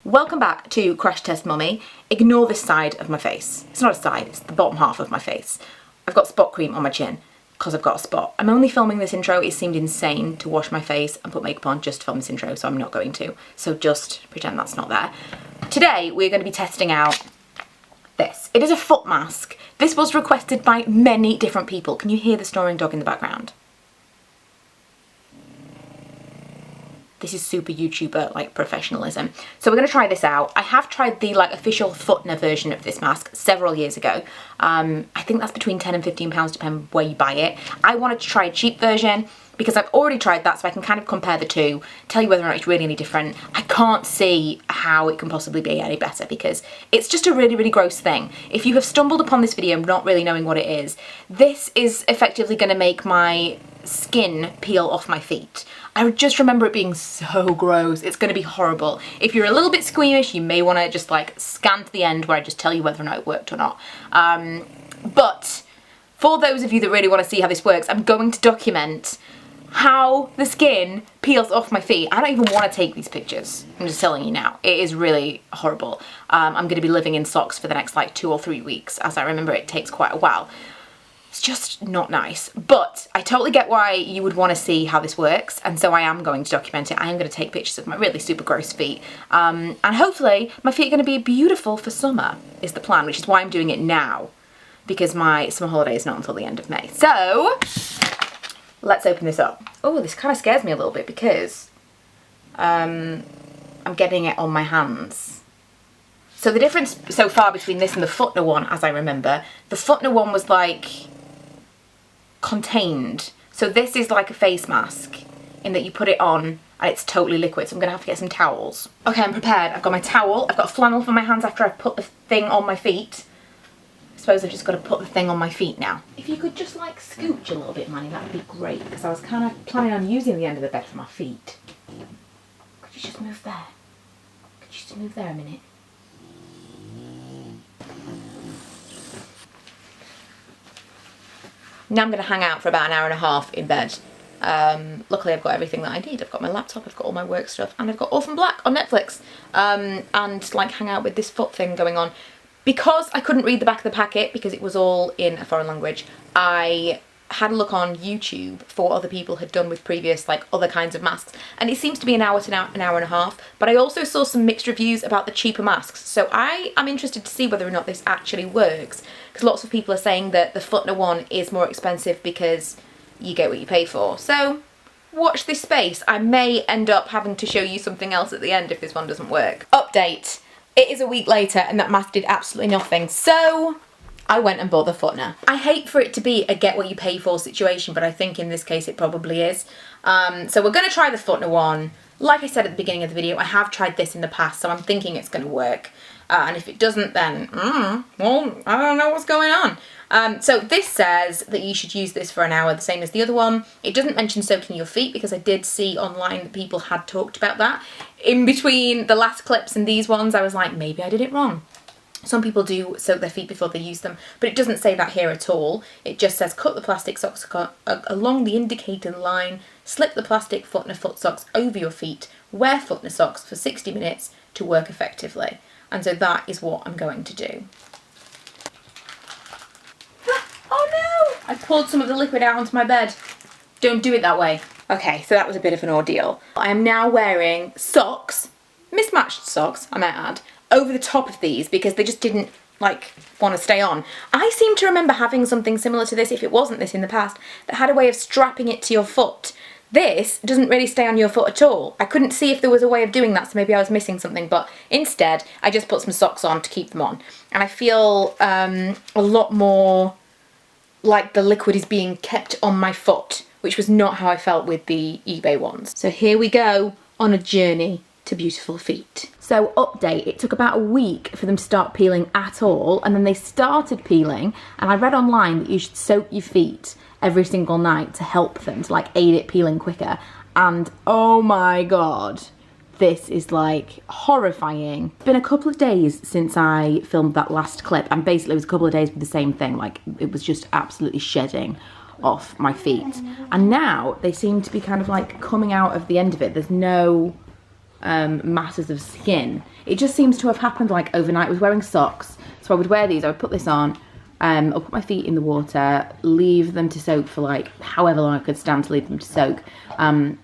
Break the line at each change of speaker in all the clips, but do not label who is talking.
Welcome back to Crash Test Mummy. Ignore this side of my face. It's not a side, it's the bottom half of my face. I've got spot cream on my chin because I've got a spot. I'm only filming this intro. It seemed insane to wash my face and put makeup on just to film this intro, so I'm not going to. So just pretend that's not there. Today we're going to be testing out this. It is a foot mask. This was requested by many different people. Can you hear the snoring dog in the background? This is super YouTuber like professionalism. So we're going to try this out. I have tried the like official Footner version of this mask several years ago. I think that's between £10 and £15 depending where you buy it. I wanted to try a cheap version because I've already tried that, so I can kind of compare the two, tell you whether or not it's really any different. I can't see how it can possibly be any better because it's just a really, really gross thing. If you have stumbled upon this video not really knowing what it is, this is effectively going to make my skin peel off my feet. I just remember it being so gross. It's going to be horrible. If you're a little bit squeamish, you may want to just like scan to the end where I just tell you whether or not it worked or not. But for those of you that really want to see how this works, I'm going to document how the skin peels off my feet. I don't even want to take these pictures. I'm just telling you now. It is really horrible. I'm going to be living in socks for the next like 2 or 3 weeks. As I remember, it takes quite a while. It's just not nice, but I totally get why you would want to see how this works, and so I am going to document it. I am going to take pictures of my really super gross feet, and hopefully my feet are going to be beautiful for summer is the plan, which is why I'm doing it now, because my summer holiday is not until the end of May. So let's open this up. Oh, this kind of scares me a little bit because I'm getting it on my hands. So the difference so far between this and the Footner one, as I remember, the Footner one was like contained. So this is like a face mask in that you put it on and it's totally liquid. So I'm gonna have to get some towels. Okay, I'm prepared. I've got my towel. I've got a flannel for my hands after I've put the thing on my feet. I suppose I've just got to put the thing on my feet now. If you could just like scooch a little bit, Manny, that'd be great, because I was kind of planning on using the end of the bed for my feet. Could you just move there? Could you just move there a minute? Now I'm going to hang out for about an hour and a half in bed. Luckily I've got everything that I need. I've got my laptop, I've got all my work stuff, and I've got Orphan Black on Netflix. And like hang out with this foot thing going on. Because I couldn't read the back of the packet because it was all in a foreign language, I had a look on YouTube for what other people had done with previous like other kinds of masks, and it seems to be an hour to an hour and a half, but I also saw some mixed reviews about the cheaper masks, so I am interested to see whether or not this actually works, because lots of people are saying that the Footner one is more expensive because you get what you pay for. So watch this space. I may end up having to show you something else at the end if this one doesn't work. Update. It is a week later and that mask did absolutely nothing, so I went and bought the Footner. I hate for it to be a get what you pay for situation, but I think in this case it probably is. So we're going to try the Footner one. Like I said at the beginning of the video, I have tried this in the past, so I'm thinking it's going to work. And if it doesn't, then, well, I don't know what's going on. So this says that you should use this for an hour, the same as the other one. It doesn't mention soaking your feet because I did see online that people had talked about that. In between the last clips and these ones, I was like, maybe I did it wrong. Some people do soak their feet before they use them, but it doesn't say that here at all. It just says cut the plastic socks along the indicated line, slip the plastic Footner foot socks over your feet, wear Footner socks for 60 minutes to work effectively. And so that is what I'm going to do. Oh no! I poured some of the liquid out onto my bed. Don't do it that way. Okay, so that was a bit of an ordeal. I am now wearing socks, mismatched socks, I might add, over the top of these because they just didn't like want to stay on. I seem to remember having something similar to this, if it wasn't this in the past, that had a way of strapping it to your foot. This doesn't really stay on your foot at all. I couldn't see if there was a way of doing that, so maybe I was missing something, but instead I just put some socks on to keep them on. And I feel a lot more like the liquid is being kept on my foot, which was not how I felt with the eBay ones. So here we go on a journey to beautiful feet. So update, it took about a week for them to start peeling at all, and then they started peeling, and I read online that you should soak your feet every single night to help them, to like aid it peeling quicker, and oh my god, this is like horrifying. It's been a couple of days since I filmed that last clip, and basically it was a couple of days with the same thing, like it was just absolutely shedding off my feet, and now they seem to be kind of like coming out of the end of it. There's no
masses of skin. It just seems to have happened like overnight. I was wearing socks, so I would wear these, I would put this on, I'll put my feet in the water, leave them to soak for like however long I could stand to leave them to soak,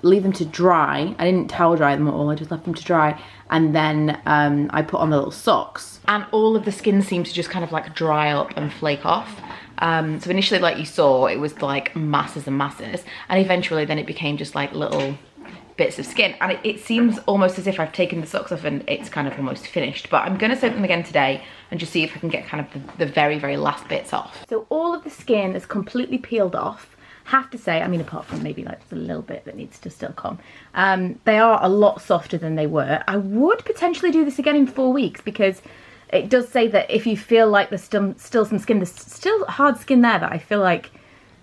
leave them to dry. I didn't towel dry them at all, I just left them to dry, and then I put on the little socks, and all of the skin seemed to just kind of like dry up and flake off. So initially, like you saw, it was like masses and masses, and eventually then it became just like little bits of skin, and it seems almost as if I've taken the socks off and it's kind of almost finished, but I'm gonna soak them again today and just see if I can get kind of the very, very last bits off. So all of the skin is completely peeled off. Have to say, I mean, apart from maybe like a little bit that needs to still come, they are a lot softer than they were. I would potentially do this again in 4 weeks, because it does say that if you feel like there's still some skin, there's still hard skin there that I feel like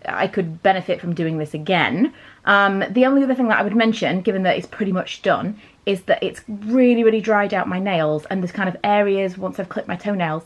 I could benefit from doing this again. The only other thing that I would mention, given that it's pretty much done, is that it's really, really dried out my nails, and there's kind of areas once I've clipped my toenails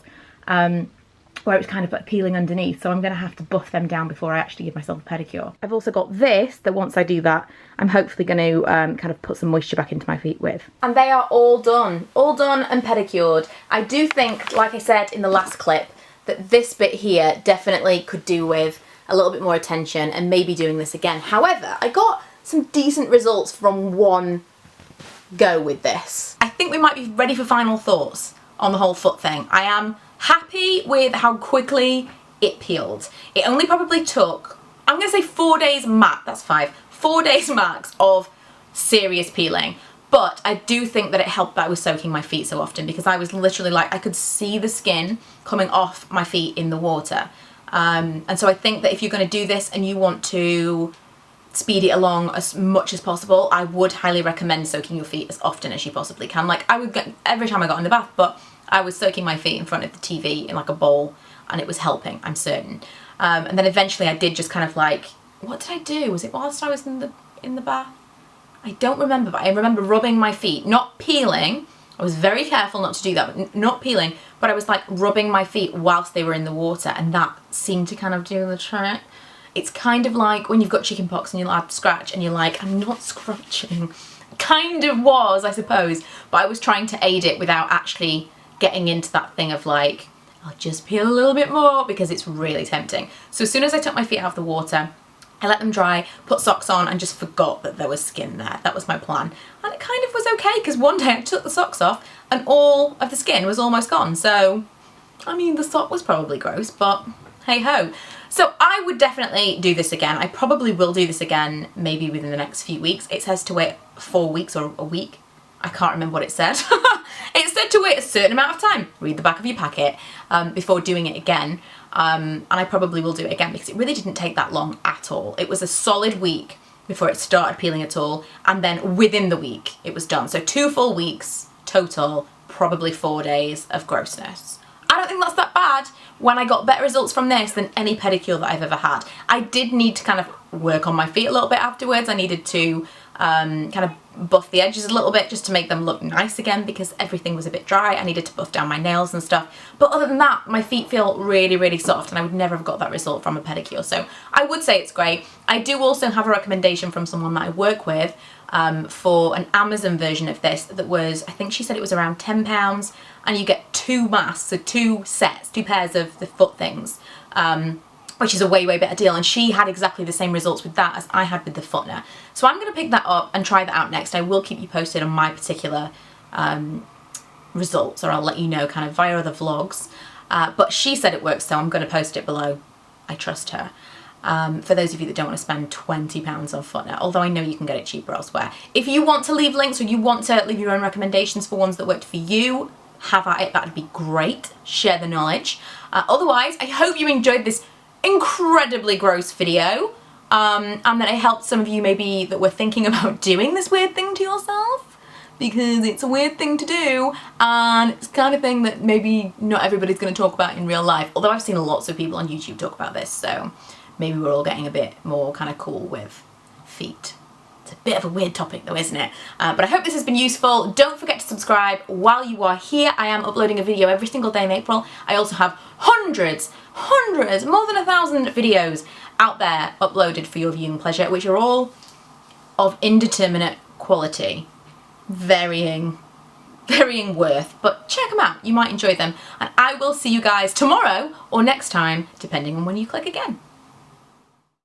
where it's kind of like peeling underneath, so I'm going to have to buff them down before I actually give myself a pedicure. I've also got this, that once I do that, I'm hopefully going to kind of put some moisture back into my feet with. And they are all done and pedicured. I do think, like I said in the last clip, that this bit here definitely could do with a little bit more attention and maybe doing this again. However, I got some decent results from one go with this. I think we might be ready for final thoughts on the whole foot thing. I am happy with how quickly it peeled. It only probably took, I'm gonna say 4 days max, that's 5, 4 days max of serious peeling. But I do think that it helped that I was soaking my feet so often, because I was literally like, I could see the skin coming off my feet in the water. And so I think that if you're going to do this and you want to speed it along as much as possible, I would highly recommend soaking your feet as often as you possibly can. Like, I would get, every time I got in the bath, but I was soaking my feet in front of the TV in like a bowl, and it was helping, I'm certain. And then eventually I did just kind of like, what did I do? Was it whilst I was in the bath? I don't remember, but I remember rubbing my feet, not peeling. I was very careful not to do that, but not peeling, but I was like rubbing my feet whilst they were in the water, and that seemed to kind of do the trick. It's kind of like when you've got chicken pox and you'll have to scratch and you're like, I'm not scratching. Kind of was, I suppose, but I was trying to aid it without actually getting into that thing of like, I'll just peel a little bit more, because it's really tempting. So as soon as I took my feet out of the water, I let them dry, put socks on, and just forgot that there was skin there. That was my plan. And it kind of was okay, because one day I took the socks off and all of the skin was almost gone. So, I mean, the sock was probably gross, but hey ho. So I would definitely do this again. I probably will do this again maybe within the next few weeks. It says to wait 4 weeks or a week. I can't remember what it said. It said to wait a certain amount of time. Read the back of your packet before doing it again. And I probably will do it again, because it really didn't take that long at all. It was a solid week before it started peeling at all, and then within the week it was done. So 2 full weeks total, probably 4 days of grossness. I don't think that's that bad when I got better results from this than any pedicure that I've ever had. I did need to kind of work on my feet a little bit afterwards. I needed to kind of buff the edges a little bit just to make them look nice again, because everything was a bit dry. I needed to buff down my nails and stuff. But other than that, my feet feel really, really soft, and I would never have got that result from a pedicure. So I would say it's great. I do also have a recommendation from someone that I work with for an Amazon version of this that was, I think she said it was around £10, and you get 2 masks, so 2 sets, 2 pairs of the foot things, which is a way, way better deal. And she had exactly the same results with that as I had with the Footner. So I'm going to pick that up and try that out next. I will keep you posted on my particular results, or I'll let you know kind of via other vlogs. But she said it works, so I'm going to post it below. I trust her. For those of you that don't want to spend £20 on Footner, although I know you can get it cheaper elsewhere. If you want to leave links, or you want to leave your own recommendations for ones that worked for you, have at it. That'd be great. Share the knowledge. Otherwise, I hope you enjoyed this incredibly gross video, and that it helped some of you maybe that were thinking about doing this weird thing to yourself, because it's a weird thing to do, and it's the kind of thing that maybe not everybody's going to talk about in real life, although I've seen lots of people on YouTube talk about this, so maybe we're all getting a bit more kind of cool with feet. It's a bit of a weird topic though, isn't it? But I hope this has been useful. Don't forget to subscribe while you are here. I am uploading a video every single day in April. I also have hundreds, more than 1,000 videos out there uploaded for your viewing pleasure, which are all of indeterminate quality.
varying worth, but check them out, you might enjoy them, and I will see you guys tomorrow or next time, depending on when you click again.